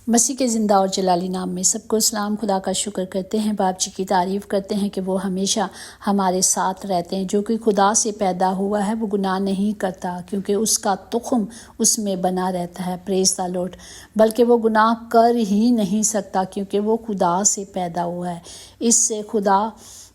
مسیح کے زندہ اور جلالی نام میں سب کو سلام۔ خدا کا شکر کرتے ہیں، باپ جی کی تعریف کرتے ہیں کہ وہ ہمیشہ ہمارے ساتھ رہتے ہیں۔ جو کہ خدا سے پیدا ہوا ہے وہ گناہ نہیں کرتا، کیونکہ اس کا تخم اس میں بنا رہتا ہے۔ پریز دا لارڈ۔ بلکہ وہ گناہ کر ہی نہیں سکتا، کیونکہ وہ خدا سے پیدا ہوا ہے۔ اس سے خدا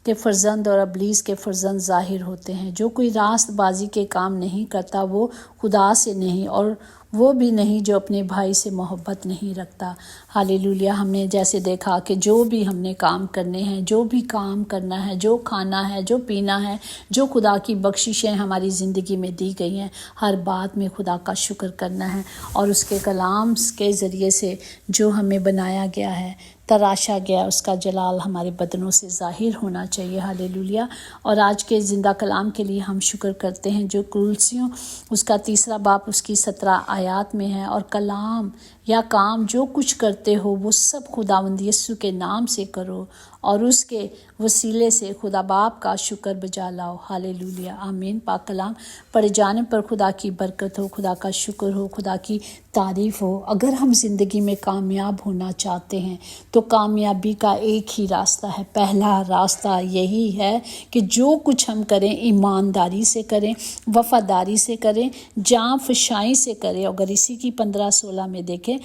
کے فرزند اور ابلیس کے فرزند ظاہر ہوتے ہیں۔ جو کوئی راست بازی کے کام نہیں کرتا وہ خدا سے نہیں، اور وہ بھی نہیں جو اپنے بھائی سے محبت نہیں رکھتا۔ ہالےلویا۔ ہم نے جیسے دیکھا کہ جو بھی ہم نے کام کرنے ہیں، جو بھی کام کرنا ہے، جو کھانا ہے، جو پینا ہے، جو خدا کی بخششیں ہماری زندگی میں دی گئی ہیں، ہر بات میں خدا کا شکر کرنا ہے، اور اس کے کلام کے ذریعے سے جو ہمیں بنایا گیا ہے، تراشا گیا، اس کا جلال ہمارے بدنوں سے ظاہر ہونا چاہیے۔ ہالےلویا۔ اور آج کے زندہ کلام کے لیے ہم شکر کرتے ہیں، جو کلوسیوں اس کا 3 باب اس کی 17 آیات میں ہے۔ اور کلام یا کام جو کچھ کرتے ہو وہ سب خداوند یسوع کے نام سے کرو، اور اس کے وسیلے سے خدا باپ کا شکر بجا لاؤ۔ ہالےلویا۔ آمین۔ پاک کلام پڑھے جانے پر خدا کی برکت ہو، خدا کا شکر ہو، خدا کی تعریف ہو۔ اگر ہم زندگی میں کامیاب ہونا چاہتے ہیں تو کامیابی کا ایک ہی راستہ ہے۔ پہلا راستہ یہی ہے کہ جو کچھ ہم کریں ایمانداری سے کریں، وفاداری سے کریں، جاں فشائی سے کریں۔ اگر اسی کی 15-16 میں دیکھیں،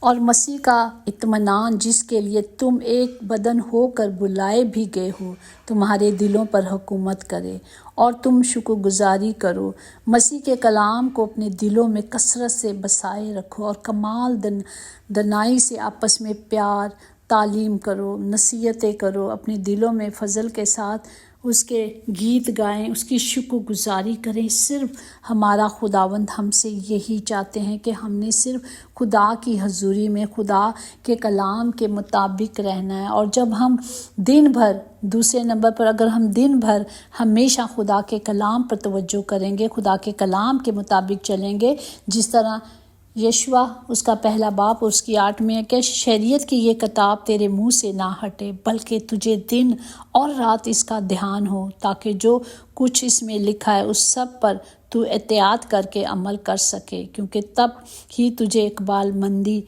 اور مسیح کا اطمینان جس کے لیے تم ایک بدن ہو کر بلائے بھی گئے ہو تمہارے دلوں پر حکومت کرے، اور تم شکر گزاری کرو۔ مسیح کے کلام کو اپنے دلوں میں کثرت سے بسائے رکھو، اور کمال دنائی سے آپس میں پیار تعلیم کرو، نصیحتیں کرو، اپنے دلوں میں فضل کے ساتھ اس کے گیت گائیں، اس کی شکر گزاری کریں۔ صرف ہمارا خداوند ہم سے یہی چاہتے ہیں کہ ہم نے صرف خدا کی حضوری میں خدا کے کلام کے مطابق رہنا ہے۔ اور جب ہم دن بھر، دوسرے نمبر پر اگر ہم دن بھر ہمیشہ خدا کے کلام پر توجہ کریں گے، خدا کے کلام کے مطابق چلیں گے، جس طرح یشوع اس کا 1 باب اس کی 8 میں ہے کہ شریعت کی یہ کتاب تیرے منہ سے نہ ہٹے، بلکہ تجھے دن اور رات اس کا دھیان ہو، تاکہ جو کچھ اس میں لکھا ہے اس سب پر تو احتیاط کر کے عمل کر سکے، کیونکہ تب ہی تجھے اقبال مندی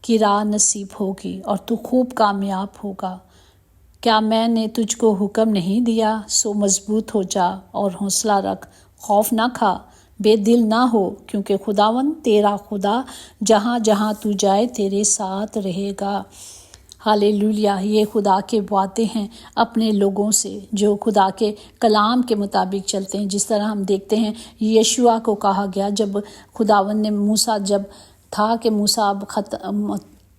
کی راہ نصیب ہوگی اور تو خوب کامیاب ہوگا۔ کیا میں نے تجھ کو حکم نہیں دیا؟ سو مضبوط ہو جا اور حوصلہ رکھ، خوف نہ کھا، بے دل نہ ہو، کیونکہ خداوند تیرا خدا جہاں جہاں تو جائے تیرے ساتھ رہے گا۔ ہالےلویا۔ یہ خدا کے وعدے ہیں اپنے لوگوں سے جو خدا کے کلام کے مطابق چلتے ہیں۔ جس طرح ہم دیکھتے ہیں یشوع کو کہا گیا، جب خداوند نے موسیٰ جب تھا کہ موسیٰ اب ختم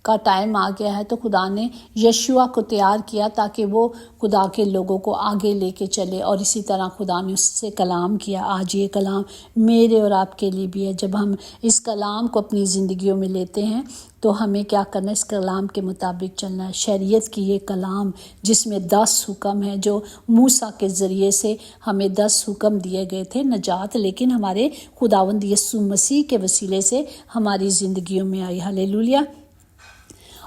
کا ٹائم آ گیا ہے، تو خدا نے یشوع کو تیار کیا تاکہ وہ خدا کے لوگوں کو آگے لے کے چلے، اور اسی طرح خدا نے اس سے کلام کیا۔ آج یہ کلام میرے اور آپ کے لیے بھی ہے۔ جب ہم اس کلام کو اپنی زندگیوں میں لیتے ہیں تو ہمیں کیا کرنا ہے؟ اس کلام کے مطابق چلنا ہے۔ شریعت کی یہ کلام جس میں 10 حکم ہیں، جو موسیٰ کے ذریعے سے ہمیں 10 حکم دیے گئے تھے نجات، لیکن ہمارے خداوند یسوع مسیح کے وسیلے سے ہماری زندگیوں میں آئی۔ ہالےلویا۔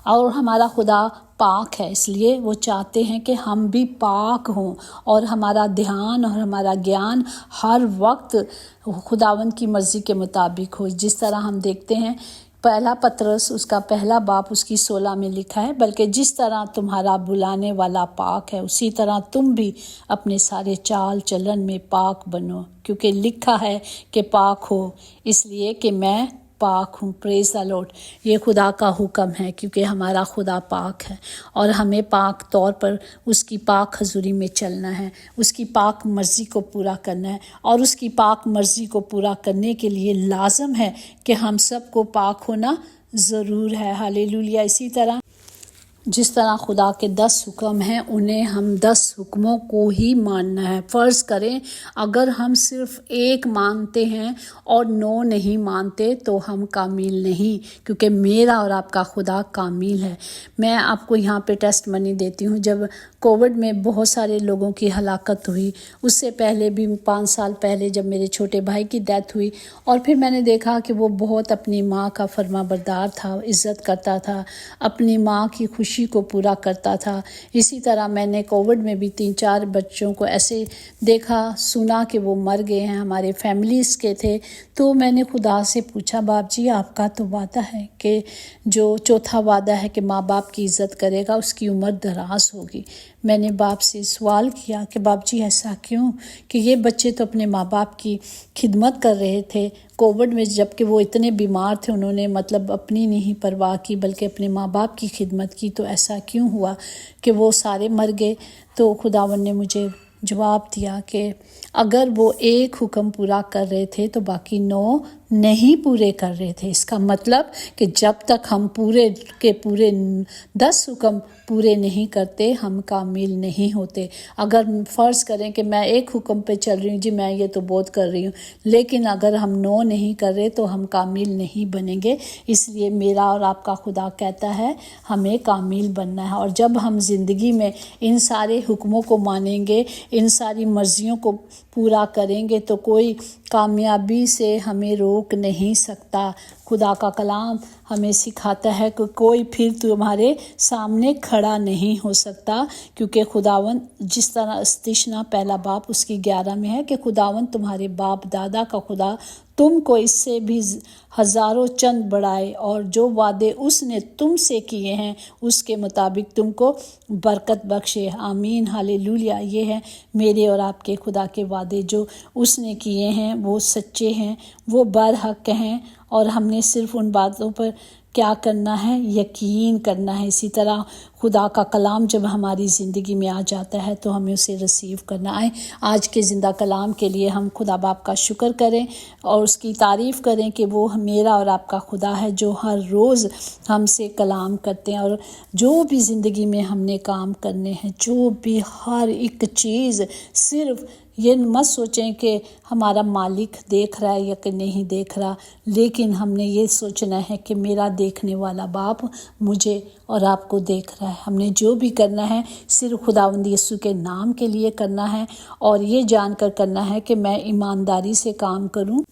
اور ہمارا خدا پاک ہے، اس لیے وہ چاہتے ہیں کہ ہم بھی پاک ہوں، اور ہمارا دھیان اور ہمارا گیان ہر وقت خداوند کی مرضی کے مطابق ہو۔ جس طرح ہم دیکھتے ہیں 1 پطرس اس کا 1 باب اس کی 16 میں لکھا ہے، بلکہ جس طرح تمہارا بلانے والا پاک ہے اسی طرح تم بھی اپنے سارے چال چلن میں پاک بنو، کیونکہ لکھا ہے کہ پاک ہو اس لیے کہ میں پاک ہوں۔ پریز دا لارڈ۔ یہ خدا کا حکم ہے، کیونکہ ہمارا خدا پاک ہے، اور ہمیں پاک طور پر اس کی پاک حضوری میں چلنا ہے، اس کی پاک مرضی کو پورا کرنا ہے۔ اور اس کی پاک مرضی کو پورا کرنے کے لیے لازم ہے کہ ہم سب کو پاک ہونا ضرور ہے۔ ہالےلویا۔ اسی طرح جس طرح خدا کے 10 حکم ہیں، انہیں ہم 10 حکموں کو ہی ماننا ہے۔ فرض کریں اگر ہم صرف 1 مانتے ہیں اور 9 نہیں مانتے تو ہم کامل نہیں، کیونکہ میرا اور آپ کا خدا کامل ہے۔ میں آپ کو یہاں پہ ٹیسٹ منی دیتی ہوں۔ جب کووڈ میں بہت سارے لوگوں کی ہلاکت ہوئی، اس سے پہلے بھی 5 سال پہلے جب میرے چھوٹے بھائی کی ڈیتھ ہوئی، اور پھر میں نے دیکھا کہ وہ بہت اپنی ماں کا فرما بردار تھا، عزت کرتا تھا، اپنی ماں کی خوشی خوشی کو پورا کرتا تھا۔ اسی طرح میں نے کووڈ میں بھی 3-4 بچوں کو ایسے دیکھا سنا کہ وہ مر گئے ہیں، ہمارے فیملیز کے تھے۔ تو میں نے خدا سے پوچھا، باپ جی آپ کا تو وعدہ ہے کہ جو چوتھا وعدہ ہے کہ ماں باپ کی عزت کرے گا اس کی عمر دراز ہوگی۔ میں نے باپ سے سوال کیا کہ باپ جی ایسا کیوں، کہ یہ بچے تو اپنے ماں باپ کی خدمت کر رہے تھے کووڈ میں، جب کہ وہ اتنے بیمار تھے، انہوں نے مطلب اپنی نہیں پرواہ کی بلکہ اپنے ماں باپ کی خدمت کی، تو ایسا کیوں ہوا کہ وہ سارے مر گئے؟ تو خداوند نے مجھے جواب دیا کہ اگر وہ ایک حکم پورا کر رہے تھے تو باقی 9 نہیں پورے کر رہے تھے۔ اس کا مطلب کہ جب تک ہم پورے کے پورے 10 حکم پورے نہیں کرتے ہم کامل نہیں ہوتے۔ اگر فرض کریں کہ میں ایک حکم پہ چل رہی ہوں، جی میں یہ تو بہت کر رہی ہوں، لیکن اگر ہم 9 نہیں کر رہے تو ہم کامل نہیں بنیں گے۔ اس لیے میرا اور آپ کا خدا کہتا ہے ہمیں کامل بننا ہے، اور جب ہم زندگی میں ان سارے حکموں کو مانیں گے، ان ساری مرضیوں کو پورا کریں گے، تو کوئی کامیابی سے ہمیں روک نہیں سکتا۔ خدا کا کلام ہمیں سکھاتا ہے کہ کوئی پھر تمہارے سامنے کھڑا نہیں ہو سکتا، کیونکہ خداوند جس طرح استثنا 1 باب اس کی 11 میں ہے کہ خداوند تمہارے باپ دادا کا خدا تم کو اس سے بھی ہزاروں چند بڑھائے، اور جو وعدے اس نے تم سے کیے ہیں اس کے مطابق تم کو برکت بخشے۔ آمین، ہالےلویا۔ یہ ہے میرے اور آپ کے خدا کے وعدے، جو اس نے کیے ہیں وہ سچے ہیں، وہ برحق ہیں، اور ہم نے صرف ان باتوں پر کیا کرنا ہے؟ یقین کرنا ہے۔ اسی طرح خدا کا کلام جب ہماری زندگی میں آ جاتا ہے تو ہمیں اسے ریسیو کرنا ہے۔ آج کے زندہ کلام کے لیے ہم خدا باپ کا شکر کریں اور اس کی تعریف کریں کہ وہ میرا اور آپ کا خدا ہے، جو ہر روز ہم سے کلام کرتے ہیں، اور جو بھی زندگی میں ہم نے کام کرنے ہیں، جو بھی ہر ایک چیز، صرف یہ مت سوچیں کہ ہمارا مالک دیکھ رہا ہے یا کہ نہیں دیکھ رہا، لیکن ہم نے یہ سوچنا ہے کہ میرا دیکھنے والا باپ مجھے اور آپ کو دیکھ رہا ہے۔ ہم نے جو بھی کرنا ہے صرف خداوند یسوع کے نام کے لیے کرنا ہے، اور یہ جان کر کرنا ہے کہ میں ایمانداری سے کام کروں،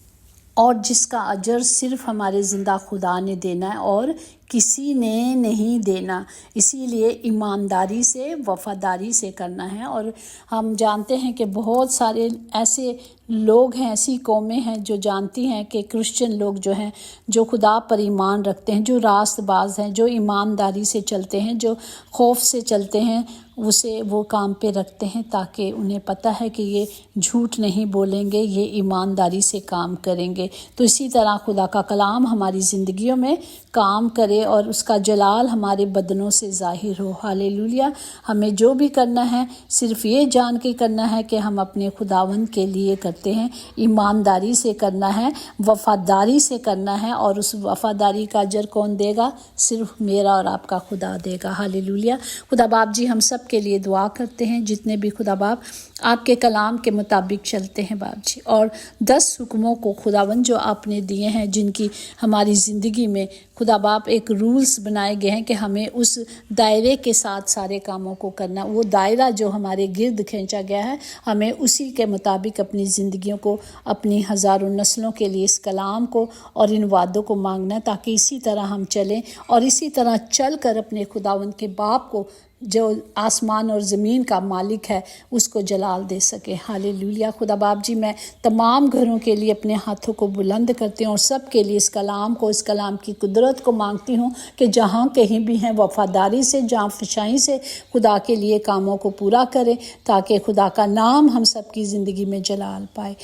اور جس کا اجر صرف ہمارے زندہ خدا نے دینا ہے اور کسی نے نہیں دینا۔ اسی لیے ایمانداری سے، وفاداری سے کرنا ہے۔ اور ہم جانتے ہیں کہ بہت سارے ایسے لوگ ہیں، ایسی قومیں ہیں جو جانتی ہیں کہ کرسچن لوگ جو ہیں، جو خدا پر ایمان رکھتے ہیں، جو راست باز ہیں، جو ایمانداری سے چلتے ہیں، جو خوف سے چلتے ہیں، اسے وہ کام پہ رکھتے ہیں تاکہ انہیں پتہ ہے کہ یہ جھوٹ نہیں بولیں گے، یہ ایمانداری سے کام کریں گے۔ تو اسی طرح خدا کا کلام ہماری زندگیوں میں کام کرے اور اس کا جلال ہمارے بدنوں سے ظاہر ہو۔ ہالےلویا۔ ہمیں جو بھی کرنا ہے صرف یہ جان کے کرنا ہے کہ ہم اپنے خداوند کے لیے کرتے ہیں، ایمانداری سے کرنا ہے، وفاداری سے کرنا ہے، اور اس وفاداری کا اجر کون دے گا؟ صرف میرا اور آپ کا خدا دے گا۔ ہالےلویا۔ خدا باپ جی ہم سب کے لیے دعا کرتے ہیں، جتنے بھی خدا باپ آپ کے کلام کے مطابق چلتے ہیں باپ جی، اور 10 حکموں کو خداوند جو آپ نے دیے ہیں، جن کی ہماری زندگی میں خدا باپ ایک رولز بنائے گئے ہیں کہ ہمیں اس دائرے کے ساتھ سارے کاموں کو کرنا، وہ دائرہ جو ہمارے گرد کھینچا گیا ہے، ہمیں اسی کے مطابق اپنی زندگیوں کو، اپنی ہزاروں نسلوں کے لیے اس کلام کو اور ان وعدوں کو مانگنا ہے، تاکہ اسی طرح ہم چلیں اور اسی طرح چل کر اپنے خداوند کے باپ کو، جو آسمان اور زمین کا مالک ہے، اس کو جلال دے سکے۔ ہالےلویا۔ خدا باپ جی میں تمام گھروں کے لیے اپنے ہاتھوں کو بلند کرتی ہوں اور سب کے لیے اس کلام کو، اس کلام کی قدرت کو مانگتی ہوں کہ جہاں کہیں بھی ہیں وفاداری سے، جہاں فشائی سے خدا کے لیے کاموں کو پورا کریں، تاکہ خدا کا نام ہم سب کی زندگی میں جلال پائے۔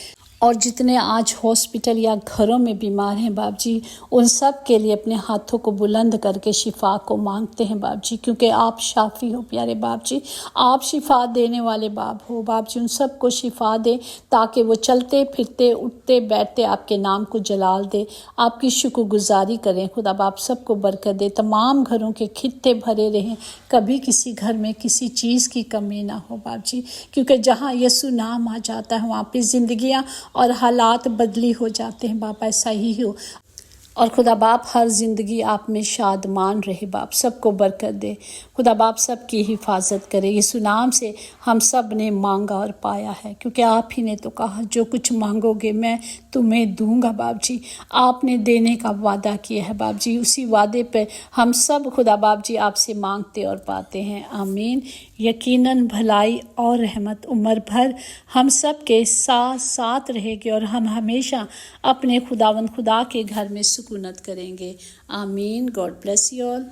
اور جتنے آج ہاسپٹل یا گھروں میں بیمار ہیں باپ جی، ان سب کے لیے اپنے ہاتھوں کو بلند کر کے شفا کو مانگتے ہیں باپ جی، کیونکہ آپ شافی ہو پیارے باپ جی، آپ شفا دینے والے باپ ہو باپ جی۔ ان سب کو شفا دیں تاکہ وہ چلتے پھرتے، اٹھتے بیٹھتے آپ کے نام کو جلال دے، آپ کی شکر گزاری کریں۔ خدا باپ سب کو برکت دے، تمام گھروں کے خطے بھرے رہیں، کبھی کسی گھر میں کسی چیز کی کمی نہ ہو باپ جی، کیونکہ جہاں یسوع نام آ جاتا ہے وہاں پہ زندگیاں اور حالات بدلی ہو جاتے ہیں باپ، ایسا ہی ہو۔ اور خدا باپ ہر زندگی آپ میں شادمان رہے باپ، سب کو برکت دے خدا باپ، سب کی حفاظت کرے۔ یسوع نام سے ہم سب نے مانگا اور پایا ہے، کیونکہ آپ ہی نے تو کہا جو کچھ مانگو گے میں تمہیں دوں گا باپ جی۔ آپ نے دینے کا وعدہ کیا ہے باپ جی، اسی وعدے پہ ہم سب خدا باپ جی آپ سے مانگتے اور پاتے ہیں، آمین۔ یقیناً بھلائی اور رحمت عمر بھر ہم سب کے ساتھ رہے گی، اور ہم ہمیشہ اپنے خداوند خدا کے گھر میں سکونت کریں گے، آمین۔ God bless you all.